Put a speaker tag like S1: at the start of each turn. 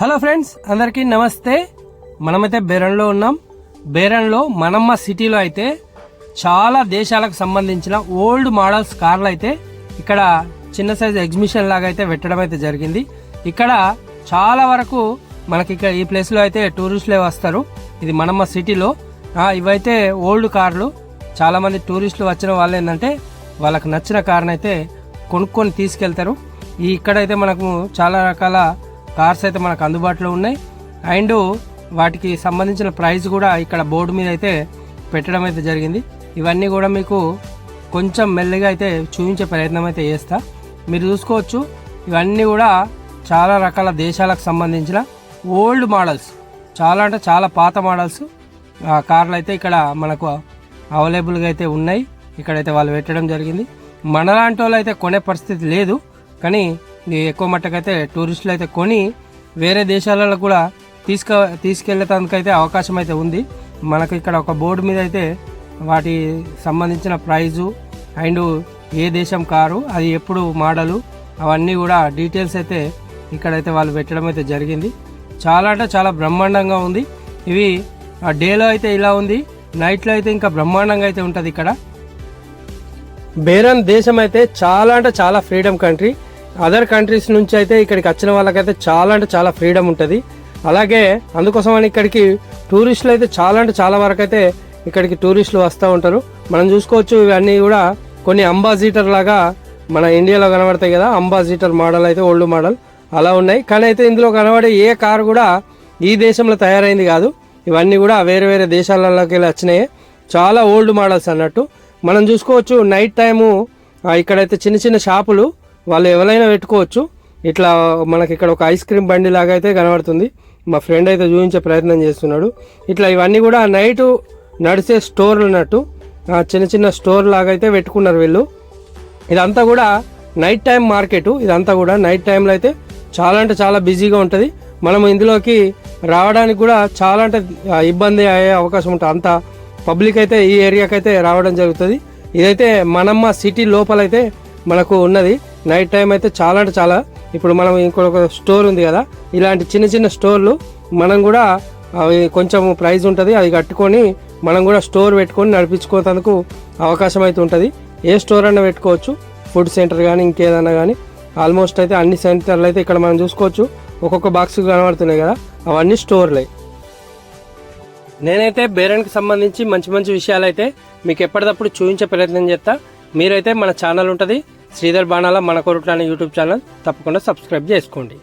S1: Hello friends, అందరికీ నమస్తే. మనమైతే బేరన్లో ఉన్నాం. బేరన్లో మనమ్మ సిటీలో అయితే చాలా దేశాలకు సంబంధించిన ఓల్డ్ మోడల్స్ కార్లు అయితే ఇక్కడ చిన్న సైజ్ ఎగ్జిబిషన్ లాగా అయితే పెట్టడం అయితే జరిగింది. ఇక్కడ చాలా వరకు మనకి ఇక్కడ ఈ ప్లేస్లో అయితే టూరిస్టులే వస్తారు. ఇది మనమ్మ సిటీలో. ఇవైతే ఓల్డ్ కార్లు. చాలా మంది టూరిస్టులు వచ్చిన వాళ్ళు ఏంటంటే వాళ్ళకి నచ్చిన కార్ని అయితే కొనుక్కొని తీసుకెళ్తారు. ఇక్కడైతే మనకు చాలా రకాల కార్స్ అయితే మనకు అందుబాటులో ఉన్నాయి. అండ్ వాటికి సంబంధించిన ప్రైస్ కూడా ఇక్కడ బోర్డు మీద అయితే పెట్టడం అయితే జరిగింది. ఇవన్నీ కూడా మీకు కొంచెం మెల్లగా అయితే చూపించే ప్రయత్నం అయితే చేస్తా. మీరు చూసుకోవచ్చు, ఇవన్నీ కూడా చాలా రకాల దేశాలకు సంబంధించిన ఓల్డ్ మోడల్స్, చాలా అంటే చాలా పాత మోడల్స్ కార్లు అయితే ఇక్కడ మనకు అవైలబుల్గా అయితే ఉన్నాయి. ఇక్కడైతే వాళ్ళు పెట్టడం జరిగింది. మనలాంటి వాళ్ళు అయితే కొనే పరిస్థితి లేదు, కానీ ఎక్కువ మట్టుకైతే టూరిస్టులు అయితే కొని వేరే దేశాలలో కూడా తీసుకెళ్ళేందుకైతే అవకాశం అయితే ఉంది. మనకు ఇక్కడ ఒక బోర్డు మీద అయితే వాటి సంబంధించిన ప్రైజు అండ్ ఏ దేశం కారు, అది ఎప్పుడు మోడలు, అవన్నీ కూడా డీటెయిల్స్ అయితే ఇక్కడైతే వాళ్ళు పెట్టడం అయితే జరిగింది. చాలా అంటే చాలా బ్రహ్మాండంగా ఉంది. ఇవి డేలో అయితే ఇలా ఉంది, నైట్లో అయితే ఇంకా బ్రహ్మాండంగా అయితే ఉంటుంది. ఇక్కడ బేరన్ దేశం అయితే చాలా అంటే చాలా ఫ్రీడమ్ కంట్రీ. అదర్ కంట్రీస్ నుంచి అయితే ఇక్కడికి వచ్చిన వాళ్ళకైతే చాలా అంటే చాలా ఫ్రీడమ్ ఉంటుంది. అలాగే అందుకోసమని ఇక్కడికి టూరిస్టులు అయితే చాలా అంటే చాలా వరకు అయితే ఇక్కడికి టూరిస్టులు వస్తూ ఉంటారు. మనం చూసుకోవచ్చు, ఇవన్నీ కూడా కొన్ని అంబాసిడర్ లాగా మన ఇండియాలో కనబడతాయి కదా, అంబాసిడర్ మోడల్ అయితే ఓల్డ్ మోడల్ అలా ఉన్నాయి. కానీ అయితే ఇందులో కనబడే ఏ కారు కూడా ఈ దేశంలో తయారైంది కాదు. ఇవన్నీ కూడా వేరే వేరే దేశాలలోకి వెళ్ళి వచ్చినాయి. చాలా ఓల్డ్ మోడల్స్ అన్నట్టు. మనం చూసుకోవచ్చు, నైట్ టైము ఇక్కడైతే చిన్న చిన్న షాపులు వాళ్ళు ఎవరైనా పెట్టుకోవచ్చు. ఇట్లా మనకి ఇక్కడ ఒక ఐస్ క్రీమ్ బండి లాగా అయితే కనబడుతుంది. మా ఫ్రెండ్ అయితే చూపించే ప్రయత్నం చేస్తున్నాడు. ఇట్లా ఇవన్నీ కూడా నైట్ నడిచే స్టోర్లు అన్నట్టు, చిన్న చిన్న స్టోర్ లాగా అయితే పెట్టుకున్నారు వీళ్ళు. ఇదంతా కూడా నైట్ టైం మార్కెట్. ఇదంతా కూడా నైట్ టైంలో అయితే చాలా అంటే చాలా బిజీగా ఉంటుంది. మనం ఇందులోకి రావడానికి కూడా చాలా అంటే ఇబ్బంది అయ్యే అవకాశం ఉంటుంది. అంత పబ్లిక్ అయితే ఈ ఏరియాకి అయితే రావడం జరుగుతుంది. ఇదైతే మనమ్మ సిటీ లోపలైతే మనకు ఉన్నది. నైట్ టైం అయితే చాలా అంటే చాలా, ఇప్పుడు మనం ఇంకొక స్టోర్ ఉంది కదా, ఇలాంటి చిన్న చిన్న స్టోర్లు మనం కూడా అవి కొంచెం ప్రైస్ ఉంటుంది, అది కట్టుకొని మనం కూడా స్టోర్ పెట్టుకొని నడిపించుకోవడానికి అవకాశం అయితే ఉంటుంది. ఏ స్టోర్ అన్నా పెట్టుకోవచ్చు, ఫుడ్ సెంటర్ కానీ ఇంకేదన్నా కానీ. ఆల్మోస్ట్ అయితే అన్ని సెంటర్లు అయితే ఇక్కడ మనం చూసుకోవచ్చు, ఒక్కొక్క బాక్స్ కనబడుతున్నాయి కదా, అవన్నీ స్టోర్లే. నేనైతే బేరన్కి సంబంధించి మంచి మంచి విషయాలు అయితే మీకు ఎప్పటికప్పుడు చూపించే ప్రయత్నం చేస్తా. మీరైతే మన ఛానల్ ఉంటుంది శ్రీధర్ బాణాల మన కొరుట్ల అనే యూట్యూబ్ ఛానల్, తప్పకుండా సబ్స్క్రైబ్ చేసుకోండి.